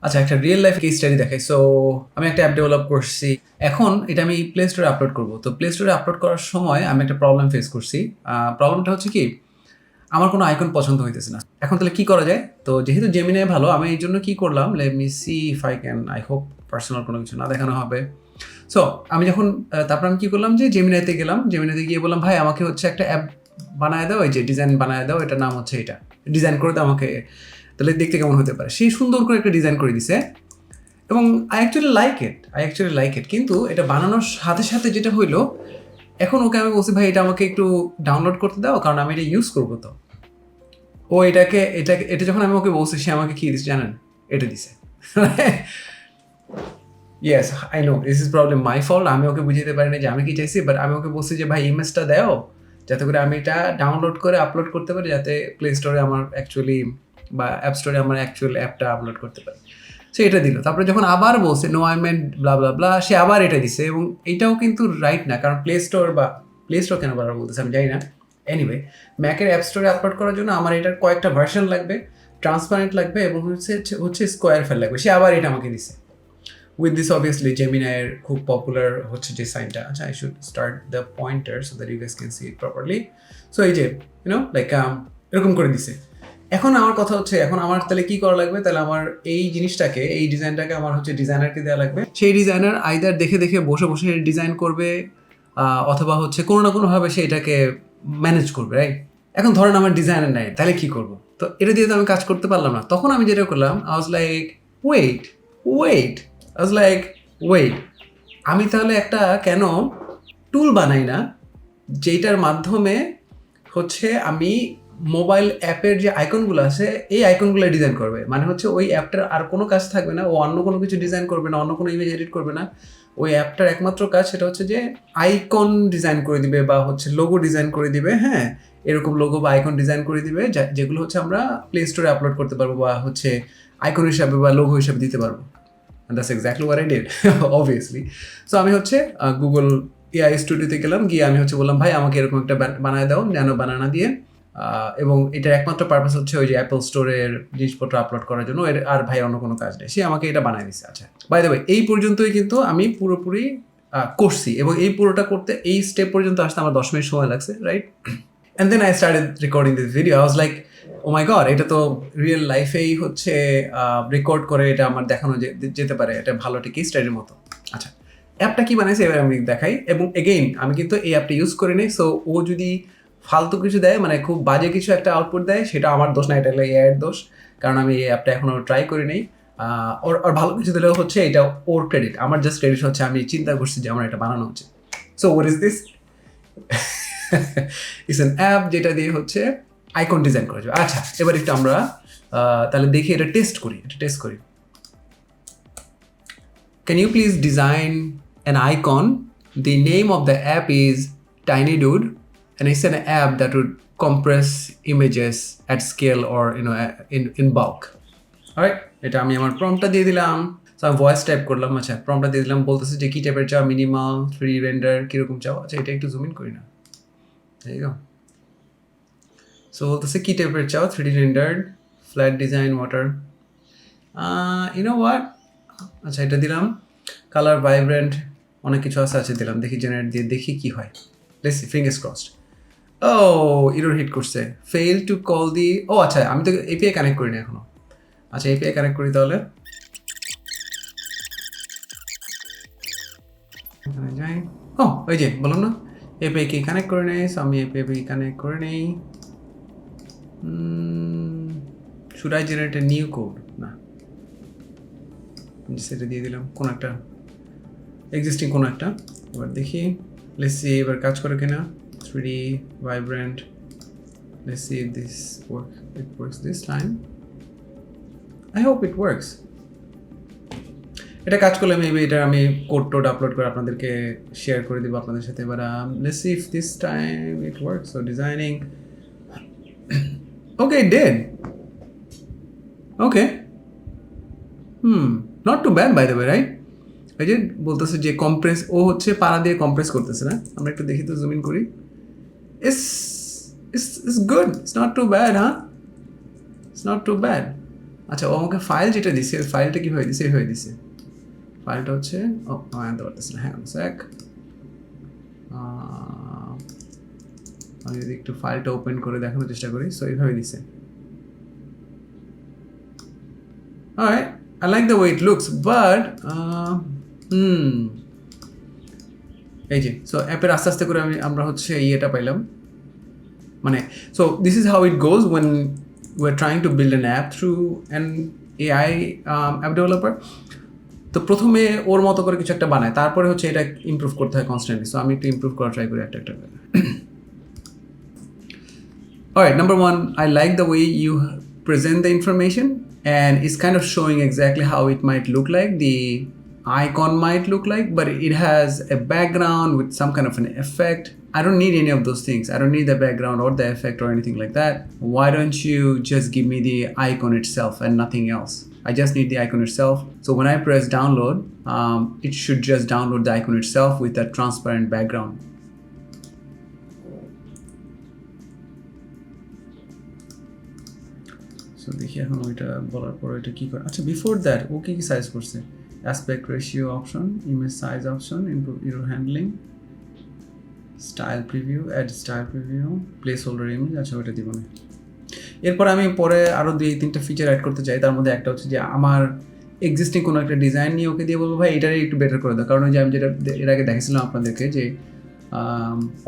আচ্ছা, একটা real life case study দেখাই। সো আমি একটা অ্যাপ ডেভেলপ করছি, এখন এটা আমি প্লে স্টোরে আপলোড করবো। তো প্লে স্টোরে আপলোড করার সময় আমি একটা প্রবলেম ফেস করছি। প্রবলেমটা হচ্ছে কি, আমার কোনো আইকন পছন্দ হইতেছে না। এখন তাহলে কি করা যায়? তো যেহেতু জেমিনাই ভালো, আমি এই জন্য কি করলাম, let me see if I can, I hope personal কোনো কিছু না দেখানো হবে। সো আমি যখন তারপর আমি কি করলাম যে জেমিনাইতে গেলাম, জেমিনাইতে গিয়ে বললাম ভাই আমাকে হচ্ছে একটা অ্যাপ বানায় দাও, এই যে ডিজাইন বানায় দাও, এটার নাম হচ্ছে এটা, ডিজাইন করে দাও আমাকে, তাহলে দেখতে কেমন হতে পারে। সেই সুন্দর করে একটা ডিজাইন করে দিছে এবং আই অ্যাকচুয়ালি লাইক ইট। কিন্তু এটা বানানোর সাথে সাথে যেটা হইলো, এখন ওকে আমি বলছি ভাই এটা আমাকে একটু ডাউনলোড করতে দাও, কারণ আমি এটা ইউজ করবো। তো ও এটা যখন আমি ওকে বলছি, সে আমাকে কি দিচ্ছে জানেন? এটা দিছে। Yes, I know this is problem my fault, আমি ওকে বুঝাতে পারি না যে আমি কি চাইছি, বাট আমি ওকে বলছি যে ভাই ইমেজটা দাও, যাতে করে আমি এটা ডাউনলোড করে আপলোড করতে পারি, যাতে প্লে স্টোরে আমার অ্যাকচুয়ালি বা অ্যাপ স্টোরে আমার অ্যাকচুয়াল অ্যাপটা আপলোড করতে পারি। সে এটা দিল, তারপরে যখন আবার বলছে নো আই মেন্ট ব্লা ব্লা ব্লা, সে আবার এটা দিছে। এবং এটাও কিন্তু রাইট না, কারণ প্লে স্টোর কেন বারবার বলতেছে আমি জানি না। এনিওয়ে, ম্যাকের অ্যাপ স্টোরে আপলোড করার জন্য আমার এটার কয়েকটা ভার্সন লাগবে, ট্রান্সপারেন্ট লাগবে এবং হচ্ছে স্কোয়ার ফাইল লাগবে। সে আবার এটা আমাকে দিছে। With this obviously Gemini খুব পপুলার হচ্ছে যে সাইনটা। আচ্ছা, I should start the pointer so that you guys can see it properly. So এই যে লাইক এরকম করে দিছে। এখন আমার কথা হচ্ছে, এখন আমার তাহলে কি করা লাগবে? তাহলে আমার এই জিনিসটাকে, এই ডিজাইনটাকে আমার হচ্ছে ডিজাইনারকে দেওয়া লাগবে। সেই ডিজাইনার আইদার দেখে দেখে বসে বসে ডিজাইন করবে, অথবা হচ্ছে কোনো না কোনোভাবে সে এটাকে ম্যানেজ করবে, রাইট? এখন ধরেন আমার ডিজাইনার নাই, তাহলে কি করব? তো এটা দিয়ে তো আমি কাজ করতে পারলাম না। তখন আমি যেটা করলাম, I was like wait I was like, wait, আমি তাহলে একটা কেন টুল বানাই না, যেটার মাধ্যমে হচ্ছে আমি মোবাইল অ্যাপের যে আইকনগুলো আছে, এই আইকনগুলো ডিজাইন করবে। মানে হচ্ছে ওই অ্যাপটার আর কোনো কাজ থাকবে না, ও অন্য কোনো কিছু ডিজাইন করবে না, অন্য কোনো ইমেজ এডিট করবে না। ওই অ্যাপটার একমাত্র কাজ সেটা হচ্ছে যে আইকন ডিজাইন করে দিবে বা হচ্ছে লোগো ডিজাইন করে দিবে। হ্যাঁ, এরকম লোগো বা আইকন ডিজাইন করে দিবে, যেগুলো হচ্ছে আমরা প্লে স্টোরে আপলোড করতে পারবো বা হচ্ছে আইকন হিসাবে বা লোগো হিসাবে দিতে পারবো। And that's exactly what I did, obviously. So আমি হচ্ছে গুগল এআই স্টুডিওতে গেলাম, গিয়ে আমি হচ্ছে বললাম ভাই আমাকে এরকম একটা বানায় দাও, ন্যানো বানানা দিয়ে। এবং এটার একমাত্র পারপাস হচ্ছে ওই যে অ্যাপল স্টোরের জিনিসপত্র আপলোড করার জন্য, আর ভাই অন্য কোনো কাজ নেই। সে আমাকে এটা বানায় দিচ্ছে। আচ্ছা, বাই দ্য ওয়ে, এই পর্যন্তই কিন্তু আমি পুরোপুরি করছি, এবং এই পুরোটা করতে, এই স্টেপ পর্যন্ত আসতে আমার 10 মিনিট সময় লাগছে, right? And then I started recording this video. I was like, oh my god, এটা তো রিয়েল লাইফেই হচ্ছে রেকর্ড করে এটা আমার দেখানো যেতে পারে, এটা ভালো একটা কেস স্টাডির মতো। আচ্ছা, অ্যাপটা কি বানাইছে এবার আমি দেখাই। এবং এগেইন আমি কিন্তু এই অ্যাপটা ইউজ করে নিই। সো ও যদি ফালতু কিছু দেয়, মানে খুব বাজে কিছু একটা আউটপুট দেয়, সেটা আমার দোষ না, এটা হলো এআই এর দোষ, কারণ আমি এই অ্যাপটা এখনো ট্রাই করি নাই। ওর ভালো কিছু দিলেও হচ্ছে এটা ওর ক্রেডিট, আমার জাস্ট ক্রেডিট হচ্ছে আমি চিন্তা করছি যে আমার এটা বানানো উচিত। So what is this? It's an app যেটা দিয়ে হচ্ছে আইকন ডিজাইন করা যাবে। আচ্ছা, এবার একটু আমরা তাহলে দেখি, এটা টেস্ট করি। Can you please design an icon? The name of the app is Tiny Dude, and it's an app that would compress images at scale or in bulk. Alright, এটা আমি আমার প্রম্পটটা দিয়ে দিলাম। সো আমি ভয়েস টাইপ করলাম। আচ্ছা, প্রম্পটটা দিয়ে দিলাম, বলতেছে যে কি টাইপের চাও, মিনিমাল, 3D রেন্ডার, কিরকম চাও। আচ্ছা, এটা একটু জুম ইন করি না। There you go. So বলতেছে কি টাইপের চাও, 3D rendered, flat design, water. You know what? আচ্ছা, এটা দিলাম, কালার ভাইব্রেন্ট, অনেক কিছু আছে দিলাম, দেখি জেনারেট দিয়ে দেখি কি হয়। Let's see, fingers crossed. ও, এরর হিট করছে, ফেল টু কল দি। ও আচ্ছা, আমি তো এপিআই কানেক্ট করিনি এখনো। আচ্ছা, এপিআই কানেক্ট করি তাহলে। এখানে যাই। ও, ওই যে বললাম না, এপিআই কি কানেক্ট করে নেই। আমি এপিআই কানেক্ট করে নেই। should I generate a new code? না, সেটা দিয়ে দিলাম, কোন একটা এক্সিস্টিং কোন একটা। এবার দেখি, লেটস সি এবার কাজ করে কিনা। 3D vibrant, let's see if this works this time. I hope it works. এটা কাজ করলে মেবি এটা আমি কোড আপলোড করে আপনাদেরকে শেয়ার করে দিব আপনাদের সাথে। এবার let's see if this time it works. So designing. Okay, it did. Okay. Not too bad by the way, right? এই যে বলতেছে যে কম্প্রেস, ও হচ্ছে পাড়া দিয়ে কম্প্রেস করতেছে না। আমরা একটু দেখি তো, জুম ইন করি। It's good. It's not too bad, huh? It's not too bad. আচ্ছা ও আমাকে ফাইল যেটা দিছে ওই ফাইলটা কীভাবে দিছে এইভাবে দিছে ফাইলটা হচ্ছে আনতে পারতেছে না হ্যাঁ স্যাক আমি যদি একটু ফাইলটা ওপেন করে দেখানোর চেষ্টা করি সো এইভাবে দিছে alright I like the way it looks but এই যে সো অ্যাপের আস্তে আস্তে করে আমরা হচ্ছে ইয়েটা পাইলাম মানে so this is how it goes when we're trying to build an app through an AI app developer তো প্রথমে ওর মতো করে কিছু একটা বানায় তারপরে হচ্ছে এটা ইমপ্রুভ করতে হয় কনস্ট্যান্টলি সো আমি একটু ইমপ্রুভ করা ট্রাই করি একটা alright number 1 I like the way you present the information and it's kind of showing exactly how it might look like the icon might look like but it has a background with some kind of an effect I don't need any of those things I don't need the background or the effect or anything like that why don't you just give me the icon itself and nothing else I just need the icon itself so when I press download it should just download the icon itself with a transparent background so দেখি এখন ওইটা বলার পর এটা কি করে আচ্ছা before that ও কি সাইজ করছে aspect ratio option image size option improve error handling style preview add style preview placeholder image আচ্ছা ওটা দিব না এরপর আমি পরে আরো 2-3টা ফিচার অ্যাড করতে চাই তার মধ্যে একটা হচ্ছে যে আমার এক্সিস্টিং কোনো একটা ডিজাইন নিয়ে ওকে দিয়ে বলবো ভাই এটারই একটু বেটার করে দাও কারণ যে আমি যেটা এর আগে দেখেছিলাম আপনাদেরকে যে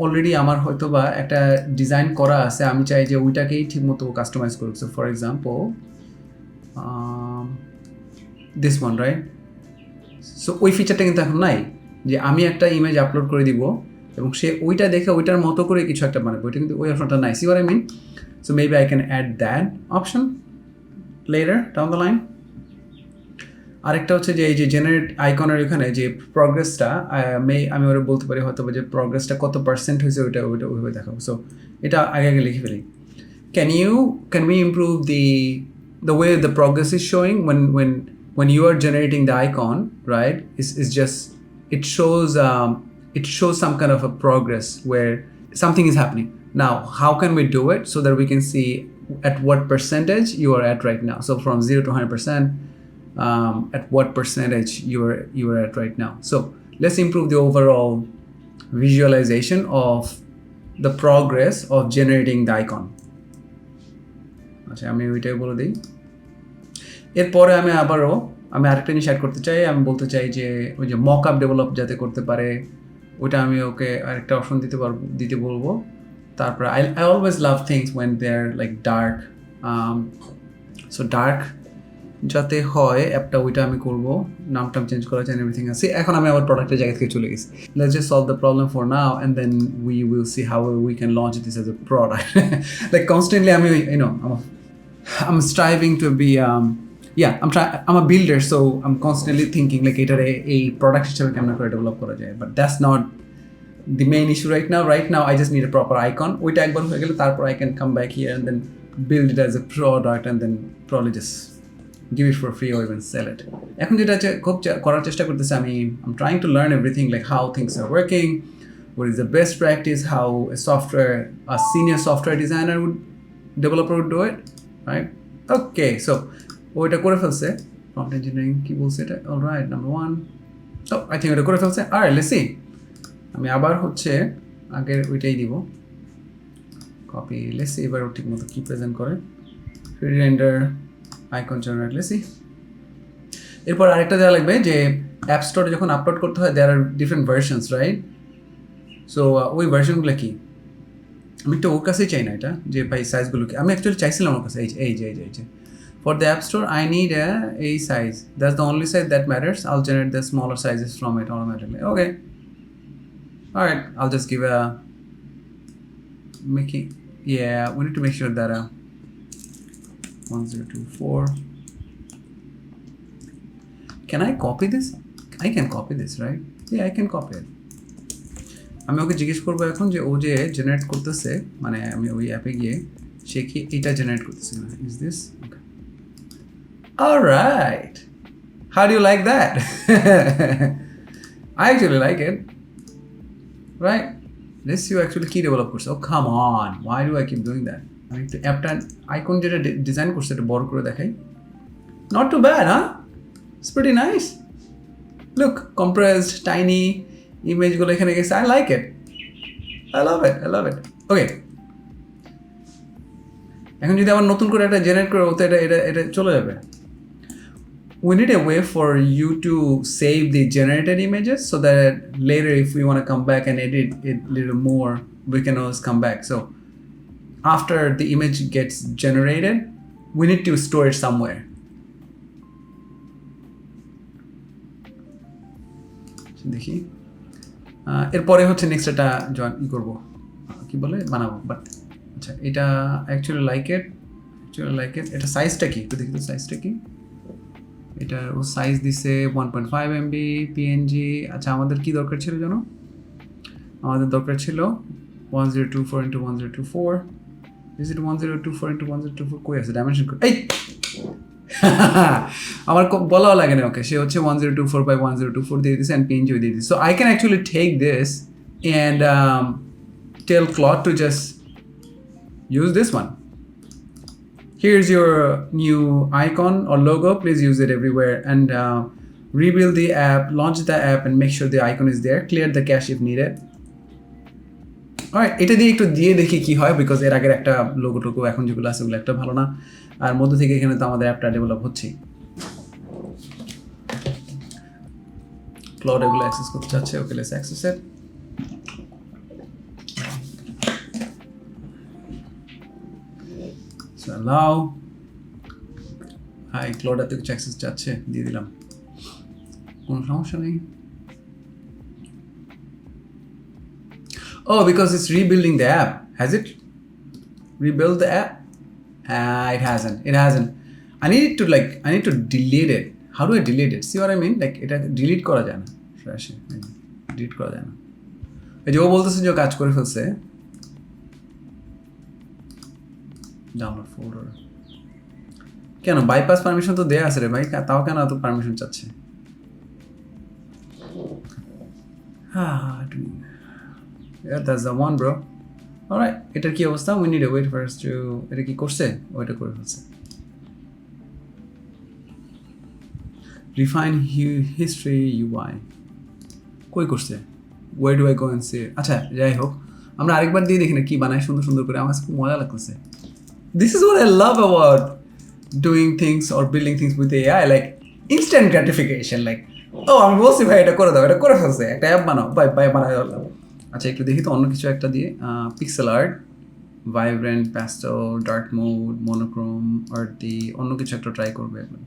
অলরেডি আমার হয়তো বা একটা ডিজাইন করা আছে আমি চাই যে ওইটাকেই ঠিকমতো কাস্টমাইজ করুক so for example this one right so ওই ফিচারটা কিন্তু এখন নাই যে আমি একটা ইমেজ আপলোড করে দিব এবং সে ওইটা দেখে ওইটার মতো করে কিছু একটা বানাবে ওইটা কিন্তু ওই অপশনটা নাই see what I mean so maybe I can add that option later down the line আরেকটা হচ্ছে যে এই যে জেনারেট আইকনের এখানে যে প্রগ্রেসটা আমি ওরা বলতে পারি হয়তো যে প্রগ্রেসটা কত পার্সেন্ট হয়েছে ওইটা ওইভাবে দেখাবো সো এটা আগে লিখে ফেলি can we improve the way the progress is showing when you are generating the icon right is just it shows some kind of a progress where something is happening now how can we do it so that we can see at what percentage you are at right now so from 0 to 100% at what percentage you are at right now so let's improve the overall visualization of the progress of generating the icon আচ্ছা আমি ওইটাই বলে দিই এরপরে আমি আরেকটা জিনিস add করতে চাই আমি বলতে চাই যে ওই যে মক আপ ডেভেলপ যাতে করতে পারে ওইটা আমি ওকে আরেকটা অপশন দিতে বলবো তারপর I always love things when they're like dark so dark যাতে হয় অ্যাপটা ওইটা আমি করবো নামটা চেঞ্জ করা চাই এভরিথিং আছে এখন আমি আবার প্রোডাক্টের জায়গা থেকে চলে গেছি let's just solve the problem for now and then we will see how we can launch this as a product like constantly আমি I'm striving to be I'm a builder so I'm constantly thinking like এটারে এই product হিসেবে কেমন করে develop করা যায় but that's not the main issue right now I just need a proper icon ওইটা একবার হয়ে গেলে তারপর I can come back here and then build it as a product and then probably just give it for free or even sell it এখন যেটা খুব করার চেষ্টা করতেছি I'm trying to learn everything like how things are working what is the best practice how a senior software developer would do it right okay so ওইটা করে ফেলছে prompt engineering কি বলছে এটা alright number 1 so I think ওটা করে ফেলছে alright let's see আমি আবার হচ্ছে আগের ওইটাই দিব কপি let's see এবার ঠিকমতো কি প্রেজেন্ট করে render icon generate let's see এরপর আরেকটা দেওয়া লাগবে যে অ্যাপ স্টোরে যখন আপলোড করতে হয় there are different versions right so ওই ভার্সনগুলো কি আমি তো ওর কাছেই চাই না এটা যে ভাই সাইজগুলোকে আমি অ্যাকচুয়ালি চাইছিলাম ওর কাছে এই যে for the app store I need a size that's the only size that matters I'll generate the smaller sizes from it automatically okay alright I'll just give a we need to make sure that 1024 can I copy this I can copy this right yeah I can copy it আমি ওকে জিজ্ঞেস করবো এখন যে ও যে generate করতেছে মানে আমি ওই অ্যাপে গিয়ে সে কি এটা জেনারেট করতেছে না is this okay alright how do you like that I actually like it right let's see you actually key develop করছে oh come on why do I keep doing that আমি একটু অ্যাপটা আইকন যেটা design করছে এটা বড় করে দেখাই Not too bad, huh? It's pretty nice. Look, compressed, tiny image গুলো এখানে গেছে. I like it. I love it. Okay. এখন যদি আবার নতুন করে একটা জেনারেট করে তো এটা চলে যাবে. We need a way for you to save the generated images so that later if we want to come back and edit it a little more, we can always come back. So after the image gets generated, we need to store it somewhere. দেখি এরপরে হচ্ছে next এটা join করবো কি বলে বানাবো but আচ্ছা এটা অ্যাকচুয়ালি লাইক ইট এটা সাইজটা কি একটু দেখি তো সাইজটা কি এটা ও সাইজ দিছে 1.5 MB PNG আচ্ছা আমাদের কি দরকার ছিল জানো আমাদের দরকার ছিল 1024x1024 is it 1024x1024 কই আছে ডাইমেনশন এই আমার বলাও লাগে না ওকে সে হচ্ছে 1024x1024 দিয়ে দিছে and PNG দিয়ে দিছে so I can actually take this and tell Claude to just use this one. Here's your new icon or logo. Please use it everywhere and rebuild the app, launch the app and make sure the icon is there. Clear the cache if needed. Alright, এটা দিয়ে একটু দিয়ে দেখি কি হয় because এর আগের একটা লোগো টোগো এখন যেগুলো আছে ওগুলো একটা ভালো না আর মধ্য থেকে এখানে তো আমাদের অ্যাপটা ডেভেলপ হচ্ছে ক্লাউড এগুলো অ্যাক্সেস করতে চাচ্ছে okay let's access it so allow hi cloud এত কিছু অ্যাক্সেস চাচ্ছে দিয়ে দিলাম কোনো সমস্যা নেই Oh, because it's rebuilding the app. Has it rebuilt the app? It hasn't. I need to delete it. How do I delete it? See what I mean? Like, এটা delete করা যায় না. Delete করা যায় না. এই যে ও বলতেছে যে কাজ করে ফেলছে. Download folder. কেন বাইপাস পারমিশন তো দেয়া আছে রে ভাই তাও কেন এত পারমিশন চাচ্ছে? Yeah, that's the one, bro. All right. এটার কি অবস্থা? We need to wait for us to. এটা কি করছে? ওইটা করে ফেলছে. Refine history UI. কই করছে? Where do I go and see it? আচ্ছা, যাই হোক। আমরা আরেকবার দিয়ে দেখি না কি বানায় সুন্দর করে আমার খুব মজা লাগতেছে. This is what I love about doing things or building things with AI, like instant gratification. Like, oh, আমি বলছি ভাই এটা করে দাও, এটা করে ফেলছে। একটা অ্যাপ বানাও, বাই বানাই দাও। আচ্ছা একটু দেখি তো অন্য কিছু একটা দিয়ে pixel art vibrant pastel dark mode monochrome RT অন্য কিছু একটা ট্রাই করবে এখন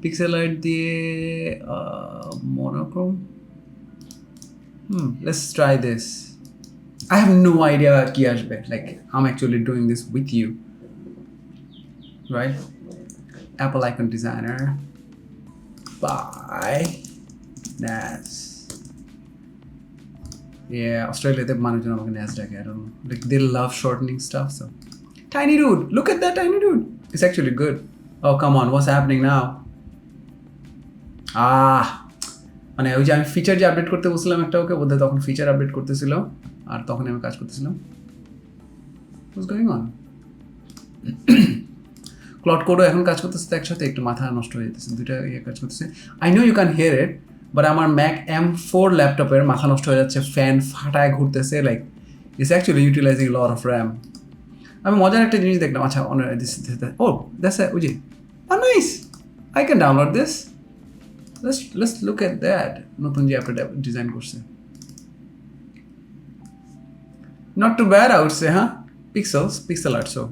পিক্সেল আর্ট দিয়ে monochrome let's try this I have no idea কি আসবে like I'm actually doing this with you right Apple icon designer by Naz Yeah, Australia they manage to make Nasdaq. I don't know. Like they love shortening stuff. So, tiny dude, look at that tiny dude. It's actually good. Oh come on, what's happening now? মানে ওই যে আমি feature যে update করতে বলছিলাম একটা ওকে বোধহয় তখন ফিচার আপডেট করতেছিল আর তখন আমি কাজ করতেছিলাম. What's going on? ক্লাউড কোডও এখন কাজ করতেছে তো একসাথে একটু মাথা নষ্ট হয়ে যেতেছে দুইটা কাজ করতেছে. I know you can hear it. But আমার ম্যাক M4 ল্যাপটপের মাথা নষ্ট হয়ে যাচ্ছে ফ্যান ফাটায় ঘুরতেছে like it's actually utilising lot of RAM আমি মজার একটা জিনিস দেখলাম আচ্ছা ও দ্যাটস ওই যে nice I can download this let's look at that নতুন যে অ্যাপটা ডিজাইন করছে নট টু ব্যাড আউট সে হ্যাঁ পিক্সেল আর্ট সো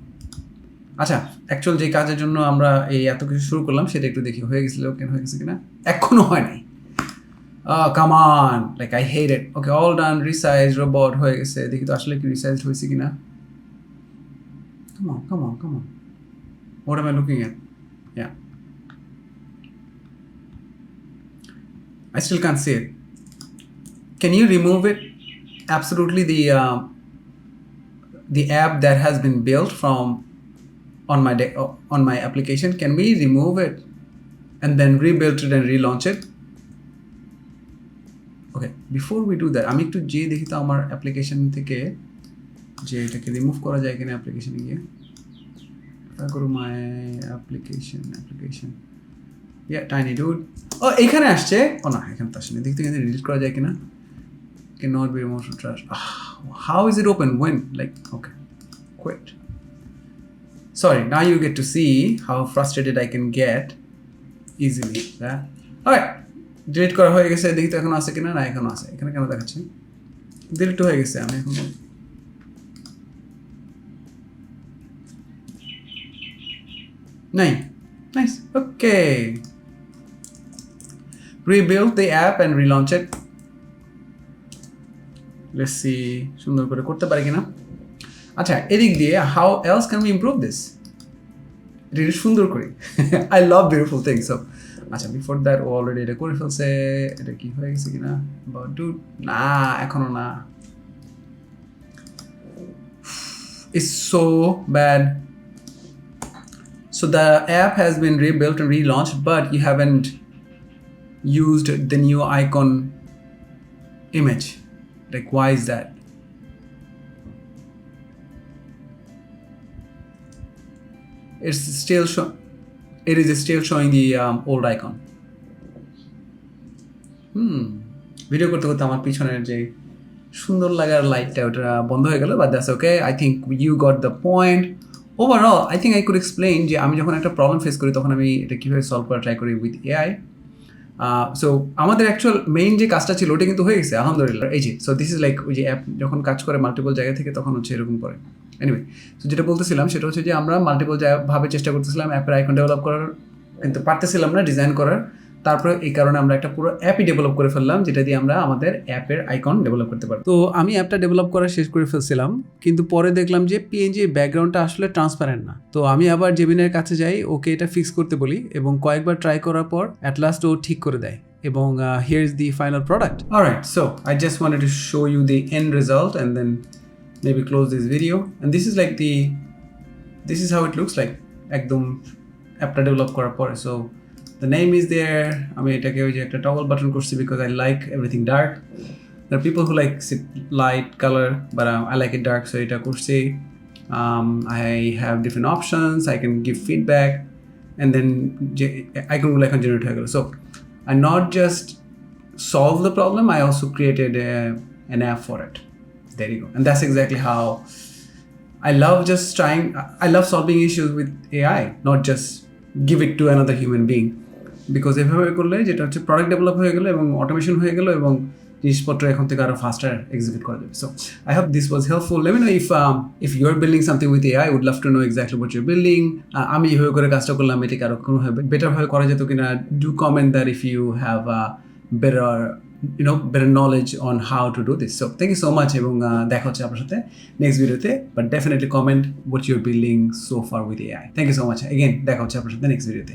আচ্ছা অ্যাকচুয়াল যে কাজের জন্য আমরা এই এত কিছু শুরু করলাম সেটা একটু দেখি হয়ে গেছিল কেন হয়ে গেছে কিনা এখনো হয় নাই Oh, come on. Like, I hate it. Okay, all done. Resize, robot. হয়ে গেছে দেখি তো আসলে কি রিসাইজড হয়েছে কিনা Come on. What am I looking at? Yeah. I still can't see it. Can you remove it? Absolutely the app that has been built from on my application. Can we remove it and then rebuild it and relaunch it? Okay, before we do that, আমি একটু যে দেখি তো আমার application থেকে যে এটাকে remove করা যায় কিনা অ্যাপ্লিকেশনে গিয়ে I go to my application. Yeah, tiny dude. Oh, এখানে আসছে। Oh না, এখানে তো আসেনি। দেখতে এখানে delete করা যায় কিনা? Cannot be removed from trash. How is it open? When? Like, okay. Quit. Sorry, now you get to see how frustrated I can get easily. Alright. Delete করা হয়ে গেছে। দেখি তো এখন আছে কিনা? না, এখনো আছে। এখানে কেন দেখাচ্ছে? Delete হয়ে গেছে। আমি এখন Nice. Okay. Rebuild the app and relaunch it. Let's see. সুন্দর করে করতে পারি কিনা? আচ্ছা, এদিক দিয়ে how else can we improve this? এটা সুন্দর করি। I love beautiful things. So, আচ্ছা, before that already এটা করে ফেলছে। এটা কি হয়ে গেছে কিনা? But dude, না, এখনো না। It's so bad. So the app has been rebuilt and relaunched, but you haven't used the new icon image. Like, why is that? It is still showing the old icon. Video করতে করতে আমার পিছনের যে সুন্দর লাগার লাইটটা ওটা বন্ধ হয়ে গেল, but that's okay. I think you got the point. Overall I think I could explain যে আমি যখন একটা প্রবলেম ফেস করি তখন আমি এটা কীভাবে সলভ করা ট্রাই করি উইথ এআই। সো আমাদের অ্যাকচুয়াল মেইন যে কাজটা ছিল ওটা কিন্তু হয়ে গেছে আলহামদুলিল্লাহ। এই যে সো দিস ইজ লাইক ওই যে অ্যাপ যখন কাজ করে মাল্টিপল জায়গা থেকে তখন হচ্ছে এরকম করে। এনিওয়ে, সো যেটা বলতেছিলাম সেটা হচ্ছে যে আমরা মাল্টিপল ভাবে চেষ্টা করতেছিলাম অ্যাপের আইকন ডেভেলপ করার, কিন্তু পারতেছিলাম না ডিজাইন করার। তারপরে এই কারণে আমরা একটা পুরো অ্যাপই ডেভেলপ করে ফেললাম, যেটা দিয়ে আমরা আমাদের অ্যাপের আইকন ডেভেলপ করতে পারি। তো আমি অ্যাপটা ডেভেলপ করা শেষ করে ফেলছিলাম, কিন্তু পরে দেখলাম যে পিএনজি ব্যাকগ্রাউন্ডটা আসলে ট্রান্সপারেন্ট না। তো আমি আবার জেমিনের কাছে যাই, ওকে এটা ফিক্স করতে বলি এবং কয়েকবার ট্রাই করার পর অ্যাট লাস্ট ও ঠিক করে দেয় এবং here is the final product. Alright, so I just wanted to show you the end result and then maybe close this video. And this is how it looks like একদম অ্যাপটা develop করার পরে। So the name is there. আমি এটাকে ওই যে একটা toggle button করছি because I like everything dark. There are people who like light color, but I like it dark, so এটা করছি। I have different options. I can give feedback, and then icon generate হয়ে গেল। So I not just solve the problem, I also created an app for it. There you go. And that's exactly how I love solving issues with AI, not just give it to another human being. Because এভাবে করলে যেটা হচ্ছে product develop হয়ে গেল এবং automation হয়ে গেল এবং জিনিসপত্র এখন থেকে আরো ফাস্টার এক্সিকিউট করা যাবে। So I hope this was helpful. Let me know if you are building something with AI, would love to know exactly what you are building. আমি এইভাবে করে কাজটা করলাম, এটাকে আরো কোনোভাবে বেটার ভাবে করা যেত কিনা। Do comment that if you have better knowledge on how to do this. So thank you so much এবং দেখা হচ্ছে আপনার সাথে নেক্সট ভিডিওতে, but definitely comment what you're building so far with AI. Thank you so much. Again, দেখা হচ্ছে আপনার সাথে নেক্সট ভিডিওতে।